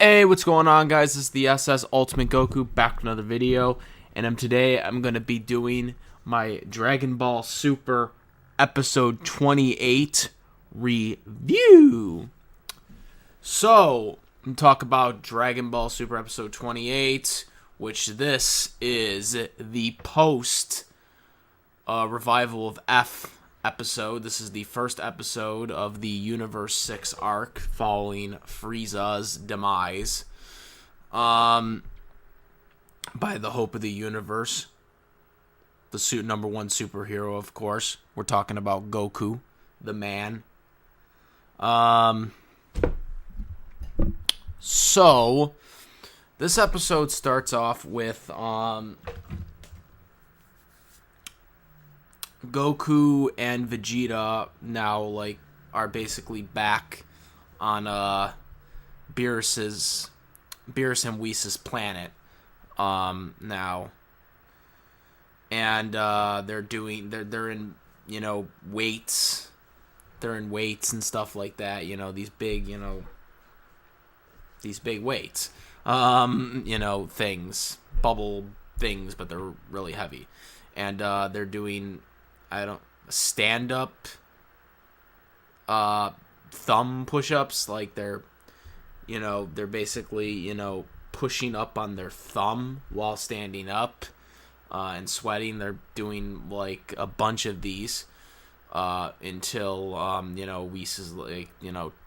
Hey, what's going on, guys? This is the SS Ultimate Goku back with another video, and today I'm going to be doing my Dragon Ball Super episode 28 review. So, I'm going to talk about Dragon Ball Super episode 28, which this is the post revival of F episode. This is the first episode of the Universe 6 arc following Frieza's demise by the Hope of the Universe, the #1 superhero, of course. We're talking about Goku, the man. So this episode starts off with Goku and Vegeta now are basically back on Beerus and Whis' planet now, and they're in weights, and stuff like that. These big weights, things, bubble things, but they're really heavy, and they're doing stand-up thumb push-ups. Like they're basically pushing up on their thumb while standing up and sweating. They're doing like a bunch of these until Whis is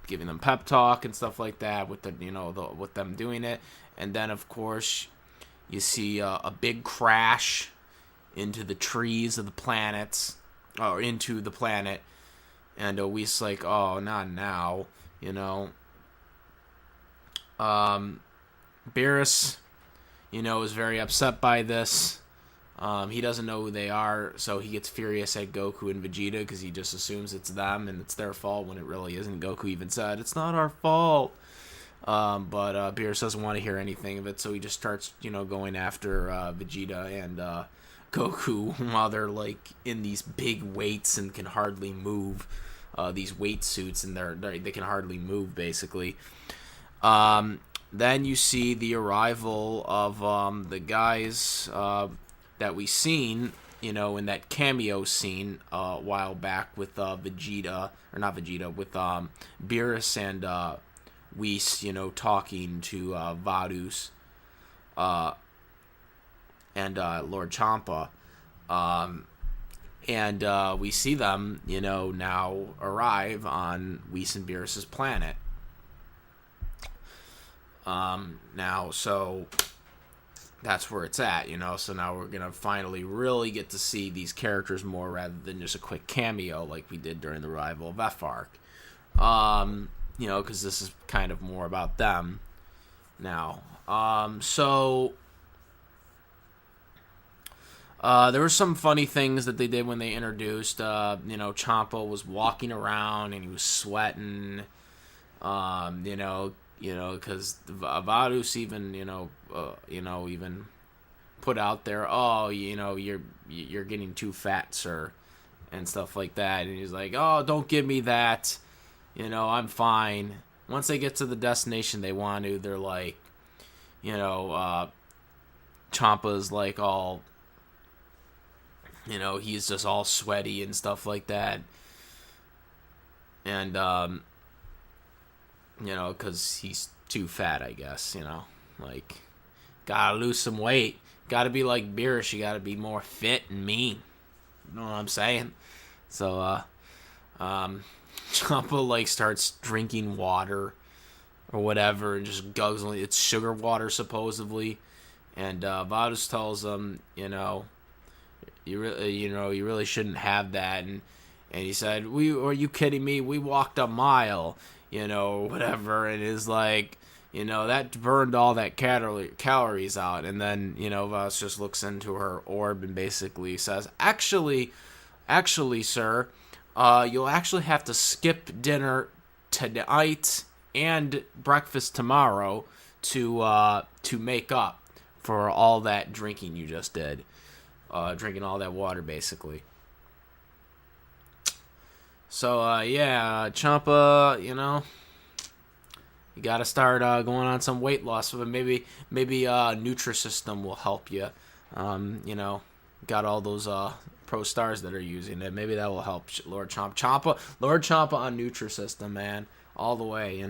giving them pep talk and stuff like that with with them doing it. And then of course you see a big crash into the trees of the planets, or into the planet, and Whis like, oh, not now, Beerus, is very upset by this. He doesn't know who they are, so he gets furious at Goku and Vegeta because he just assumes it's them and it's their fault when it really isn't. Goku even said, it's not our fault. But Beerus doesn't want to hear anything of it, so he just starts, going after Vegeta and Goku while they're in these big weights and can hardly move, these weight suits, and they can hardly move basically. Then you see the arrival of the guys that we seen in that cameo scene a while back with Vegeta, or not Vegeta, with Beerus and Whis, talking to Vados and Lord Champa, and we see them, now arrive on Whis and Beerus's planet. Now, so that's where it's at, so now we're gonna finally really get to see these characters more rather than just a quick cameo like we did during the Rival of F arc. Because this is kind of more about them now. So there were some funny things that they did when they introduced, Champa was walking around and he was sweating, because Vados even, even put out there, oh, you're getting too fat, sir, and stuff like that. And he's like, oh, don't give me that, I'm fine. Once they get to the destination they want to, they're like, Champa's like all, he's just all sweaty and stuff like that. And, because he's too fat, I guess, gotta lose some weight. Gotta be like Beerus, you gotta be more fit and mean. You know what I'm saying? So, Champa, starts drinking water or whatever and just guzzling. It's sugar water, supposedly. And, Vados tells him, you really shouldn't have that. And he said, are you kidding me? We walked a mile, whatever. And it's like, that burned all that calories out. And then, Vados just looks into her orb and basically says, actually, sir, you'll actually have to skip dinner tonight and breakfast tomorrow to make up for all that drinking you just did. Drinking all that water, basically. So, yeah, Champa, You gotta start going on some weight loss. But maybe Nutrisystem will help you. Got all those pro stars that are using it. Maybe that will help Lord Champa. Lord Champa on Nutrisystem, man, all the way.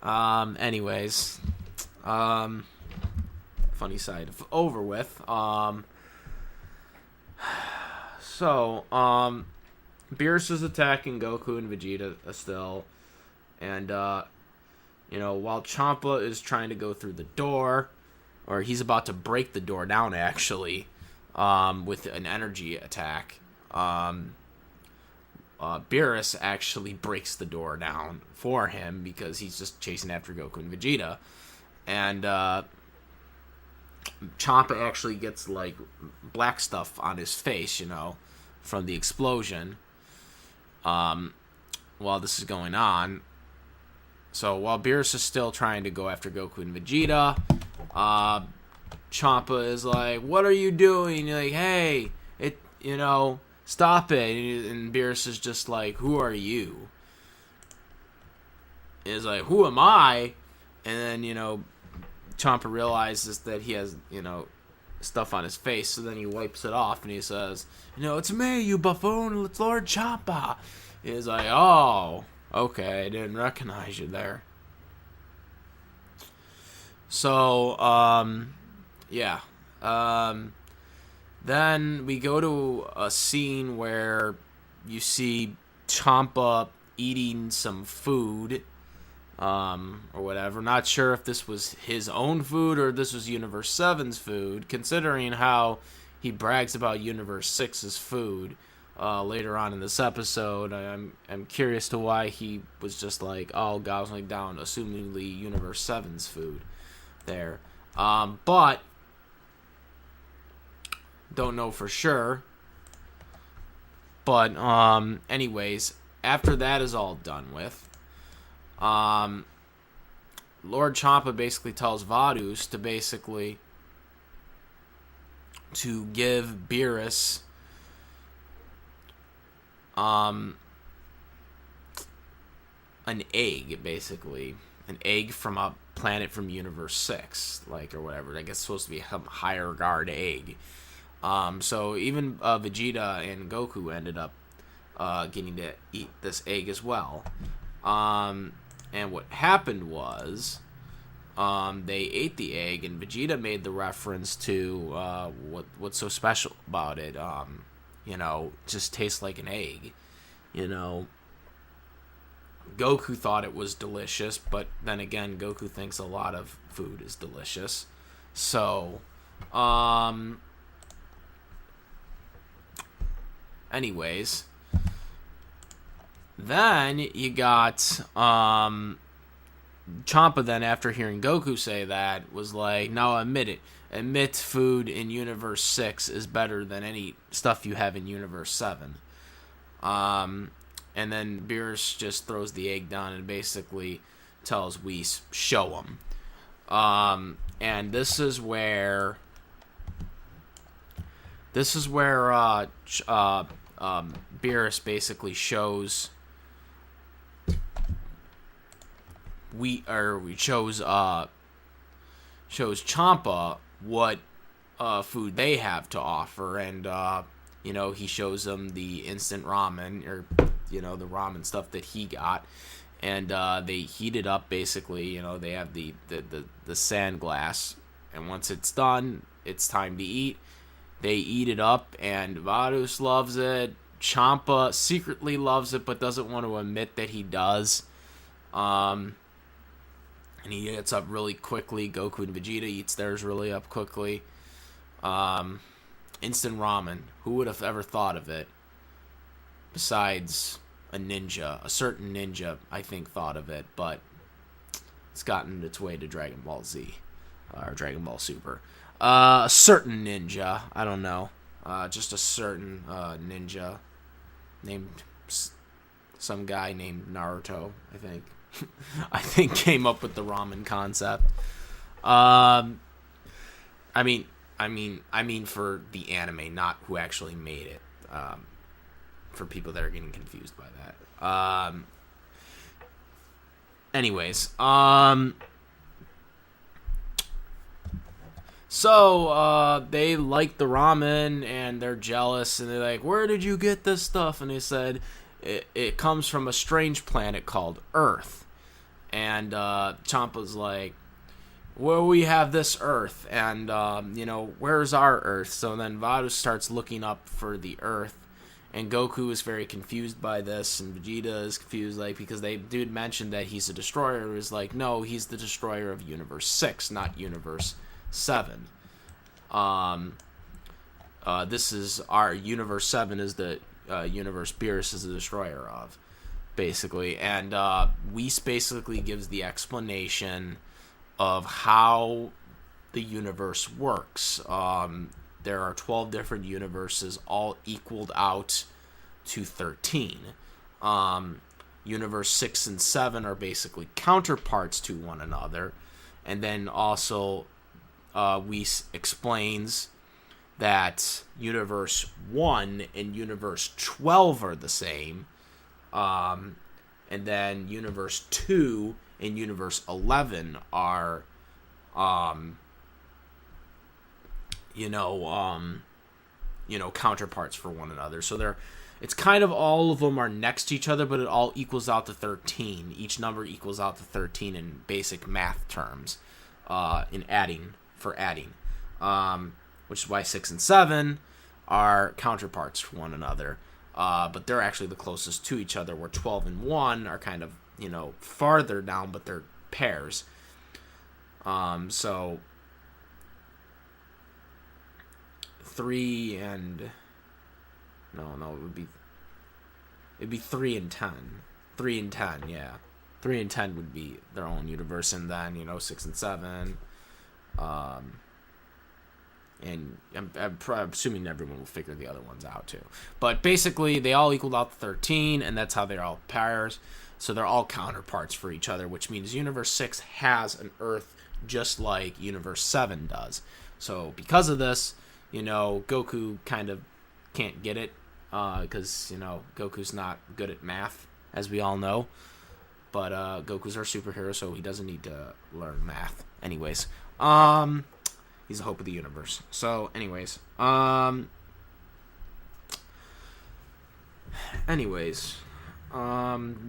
Anyways, funny side over with. Beerus is attacking Goku and Vegeta still, and while Champa is trying to go through the door, or he's about to break the door down actually, with an energy attack. Beerus actually breaks the door down for him because he's just chasing after Goku and Vegeta. And Champa actually gets, like, black stuff on his face, from the explosion while this is going on. So while Beerus is still trying to go after Goku and Vegeta, Champa is like, "What are you doing?" You're like, "Hey, stop it." And Beerus is just like, "Who are you?" Is like, "Who am I?" And then, Champa realizes that he has, stuff on his face, so then he wipes it off and he says, "It's me, you buffoon, it's Lord Champa." He's like, "Oh, okay, I didn't recognize you there." So, yeah. Then we go to a scene where you see Champa eating some food, or whatever. Not sure if this was his own food or this was Universe 7's food, considering how he brags about Universe 6's food later on in this episode. I'm curious to why he was just like, gobbling down, assumingly Universe 7's food there. But don't know for sure. But anyways, after that is all done with, Lord Champa basically tells Vados to give Beerus an egg, basically. An egg from a planet from Universe 6, or whatever. I guess it's supposed to be a higher guard egg. So even Vegeta and Goku ended up getting to eat this egg as well. And what happened was, they ate the egg, and Vegeta made the reference to what's so special about it. Just tastes like an egg. Goku thought it was delicious, but then again, Goku thinks a lot of food is delicious. So, anyways, then you got Champa then, after hearing Goku say that, was like, "No, admit it. Admit food in Universe 6 is better than any stuff you have in Universe 7. And then Beerus just throws the egg down and basically tells Whis, "Show him." And this is where Beerus basically shows shows Champa what food they have to offer, and he shows them the instant ramen, or the ramen stuff that he got, and they heat it up. Basically, they have the sand glass, and once it's done, it's time to eat. They eat it up, and Vados loves it. Champa secretly loves it, but doesn't want to admit that he does. And he gets up really quickly. Goku and Vegeta eats theirs really up quickly. Instant ramen. Who would have ever thought of it? Besides a ninja. A certain ninja, I think, thought of it, but it's gotten its way to Dragon Ball Z. Or Dragon Ball Super. A certain ninja. I don't know. Just a certain ninja named some guy named Naruto, I think. I think came up with the ramen concept. I mean for the anime, not who actually made it. For people that are getting confused by that. Anyways, so they like the ramen and they're jealous and they're like, "Where did you get this stuff?" And they said, "It comes from a strange planet called Earth." And Champa's like, "Well, we have this Earth, and where's our Earth?" So then Vados starts looking up for the Earth, and Goku is very confused by this, and Vegeta is confused, like, because they did mention that he's a destroyer. It was like, no, he's the destroyer of Universe 6, not Universe 7. This is our Universe 7 is the universe Beerus is the destroyer of, basically. And Whis basically gives the explanation of how the universe works. There are 12 different universes, all equaled out to 13. Universe 6 and 7 are basically counterparts to one another. And then also, Whis explains that Universe 1 and Universe 12 are the same. And then Universe 2 and Universe 11 are, counterparts for one another. So it's kind of all of them are next to each other, but it all equals out to 13. Each number equals out to 13 in basic math terms, in adding, which is why 6 and 7 are counterparts for one another. But they're actually the closest to each other, where 12 and 1 are kind of, farther down, but they're pairs. So 3 and it'd be 3 and 10. 3 and 10, yeah. 3 and 10 would be their own universe, and then 6 and 7. And I'm assuming everyone will figure the other ones out too. But basically, they all equaled out to 13, and that's how they're all pairs. So they're all counterparts for each other, which means Universe 6 has an Earth just like Universe 7 does. So because of this, Goku kind of can't get it, because, Goku's not good at math, as we all know. But Goku's our superhero, so he doesn't need to learn math. Anyways, he's the hope of the universe. So, anyways,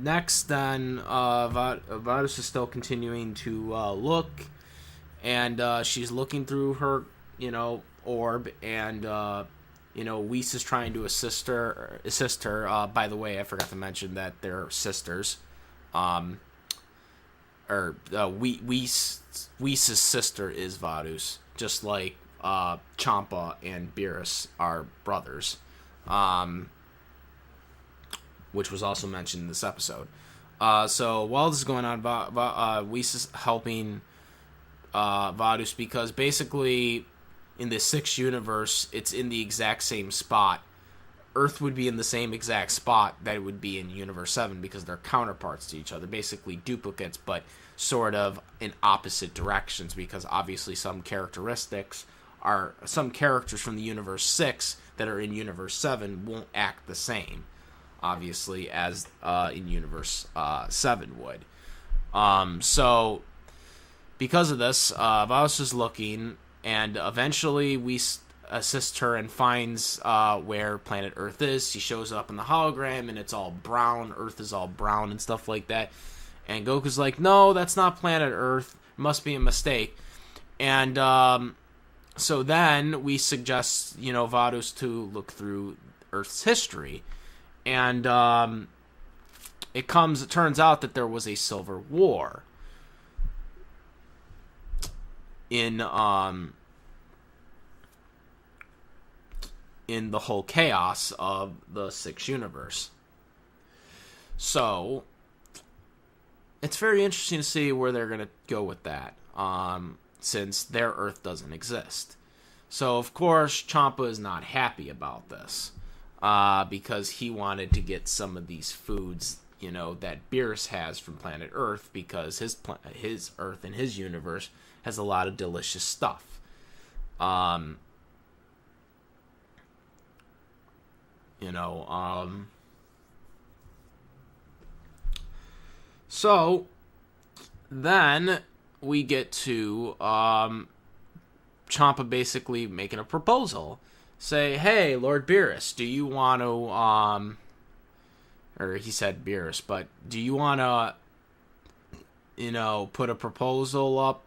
next then, Vados is still continuing to look, and she's looking through her, orb, and Whis is trying to assist her. By the way, I forgot to mention that they're sisters. Whis' sister is Vados, just like Champa and Beerus are brothers, which was also mentioned in this episode. So while this is going on, Whis is helping Vados, because basically in the 6th universe, it's in the exact same spot. Earth would be in the same exact spot that it would be in Universe 7, because they're counterparts to each other, basically duplicates, but sort of in opposite directions, because obviously some characters from the Universe 6 that are in Universe 7 won't act the same, obviously, as in Universe 7 would. So because of this, Vados is looking, and eventually we assist her and finds where planet Earth is. She shows up in the hologram, and it's all brown. Earth is all brown and stuff like that. And Goku's like, no, that's not planet Earth. It must be a mistake. And so then we suggest, Vados to look through Earth's history. And it turns out that there was a civil war in the whole chaos of the 6th universe. So it's very interesting to see where they're going to go with that, since their Earth doesn't exist. So, of course, Champa is not happy about this, because he wanted to get some of these foods, that Beerus has from planet Earth, because his Earth and his universe has a lot of delicious stuff. So Then we get to Champa basically making a proposal. Say, hey, Lord Beerus, do you want to, or he said Beerus, but do you want to, put a proposal up?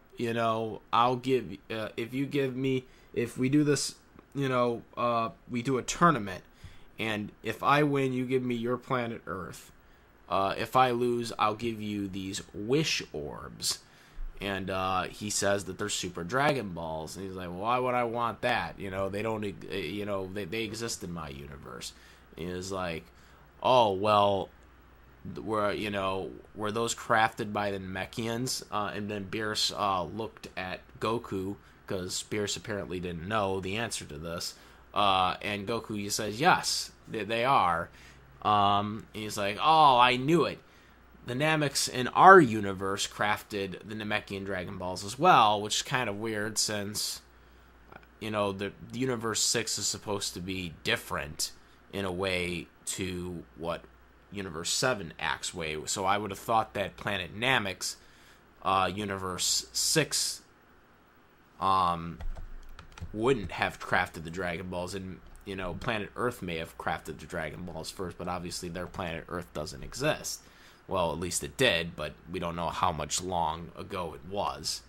I'll give, if we do this, we do a tournament, and if I win, you give me your planet Earth. If I lose, I'll give you these wish orbs. And he says that they're super Dragon Balls, and he's like, well, why would I want that? They don't, they exist in my universe. And he's like, oh, well, were those crafted by the Namekians? And then Beerus looked at Goku, because Beerus apparently didn't know the answer to this. And Goku says, yes, they are. He's like, oh, I knew it. The Nameks in our universe crafted the Namekian Dragon Balls as well, which is kind of weird since, the Universe 6 is supposed to be different in a way to what Universe 7 acts way. So I would have thought that Planet Namek's Universe 6 wouldn't have crafted the Dragon Balls, and Planet Earth may have crafted the Dragon Balls first, but obviously their planet Earth doesn't exist. Well, at least it did, but we don't know how much long ago it was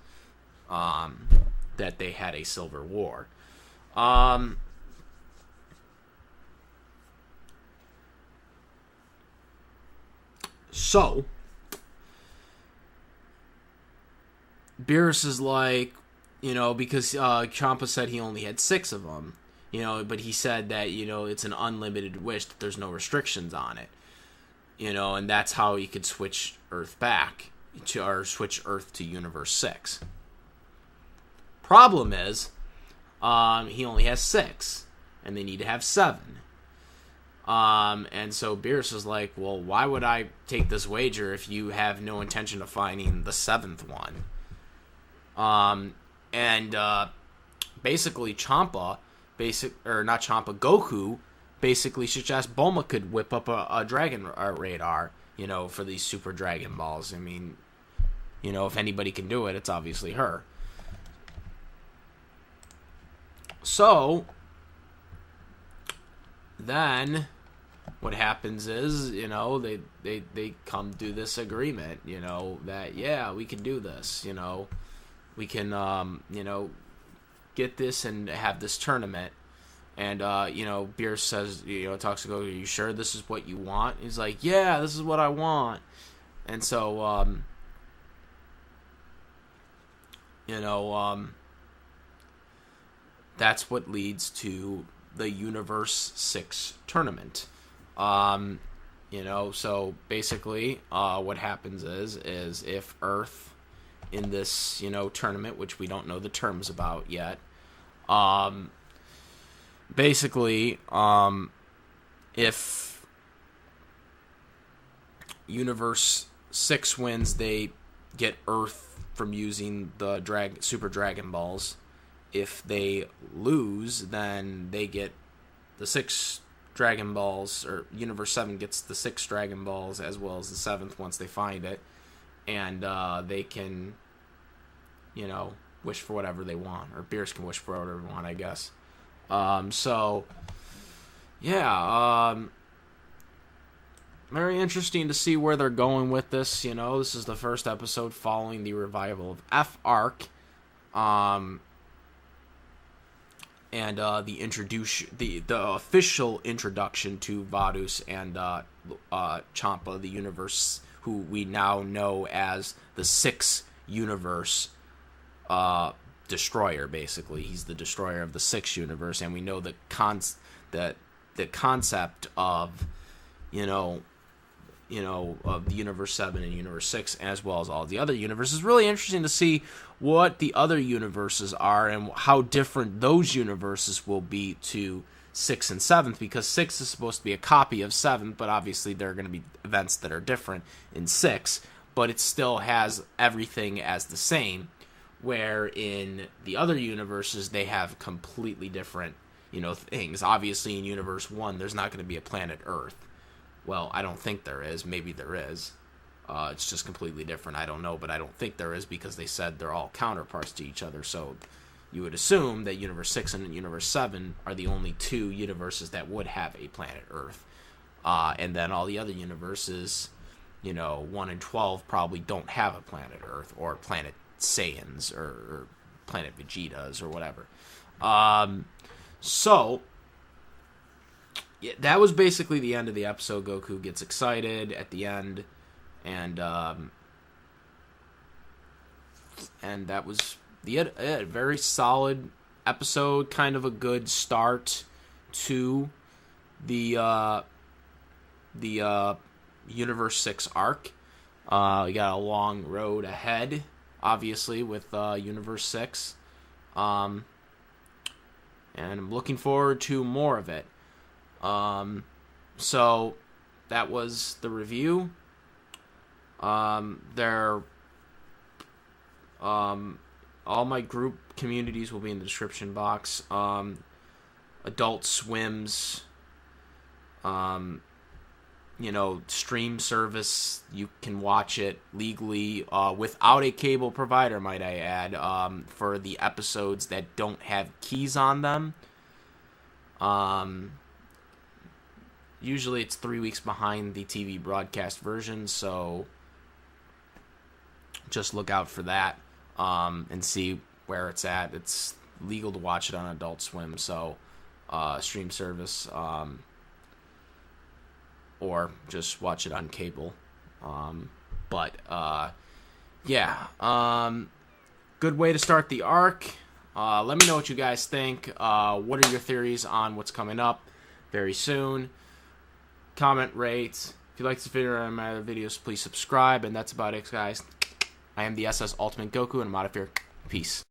that they had a Silver War. So, Beerus is like, because Champa said he only had 6 of them, but he said that, it's an unlimited wish, that there's no restrictions on it. And that's how he could switch Earth back, or switch Earth to Universe 6. Problem is, he only has 6, and they need to have 7. And so Beerus is like, well, why would I take this wager if you have no intention of finding the 7th one? Basically Champa, Goku, basically suggests Bulma could whip up a dragon radar, for these Super Dragon Balls. I mean, if anybody can do it, it's obviously her. So, then, what happens is, they come to this agreement, that, yeah, we can do this, we can, get this and have this tournament. And, Beerus says, talks to Goku, are you sure this is what you want? He's like, yeah, this is what I want. And so, that's what leads to the Universe 6 tournament. So basically, what happens is if Earth in this, tournament, which we don't know the terms about yet, basically, if Universe 6 wins, they get Earth from using the Super Dragon Balls. If they lose, then they get the 6 Dragon Balls, or Universe 7 gets the 6 Dragon Balls as well as the 7th once they find it. And they can, wish for whatever they want. Or Beerus can wish for whatever they want, I guess. Very interesting to see where they're going with this. This is the first episode following the revival of F Arc, and the official introduction to Vados and Champa, the universe who we now know as the 6th universe destroyer. Basically, he's the destroyer of the 6th universe, and we know the concept of of the Universe 7 and Universe 6, as well as all the other universes. It's really interesting to see what the other universes are and how different those universes will be to 6 and 7th, because 6 is supposed to be a copy of 7, but obviously there are going to be events that are different in 6, but it still has everything as the same, where in the other universes they have completely different things. Obviously in Universe 1 there's not going to be a planet Earth. Well, I don't think there is. Maybe there is. It's just completely different. I don't know, but I don't think there is, because they said they're all counterparts to each other. So you would assume that Universe 6 and Universe 7 are the only two universes that would have a planet Earth. And then all the other universes, 1 and 12 probably don't have a planet Earth, or planet Saiyans, or planet Vegetas, or whatever. So yeah, that was basically the end of the episode. Goku gets excited at the end, and that was a very solid episode, kind of a good start to the Universe 6 arc. We got a long road ahead, obviously, with Universe 6. And I'm looking forward to more of it. So that was the review. All my group communities will be in the description box. Adult Swim's stream service, you can watch it legally without a cable provider, might I add, for the episodes that don't have keys on them. Usually it's 3 weeks behind the TV broadcast version, so just look out for that and see where it's at. It's legal to watch it on Adult Swim, so stream service, or just watch it on cable. Good way to start the arc. Let me know what you guys think. What are your theories on what's coming up very soon? Comment, rate. If you like this video or my other videos, please subscribe. And that's about it, guys. I am the SS Ultimate Goku, and I'm out of here. Peace.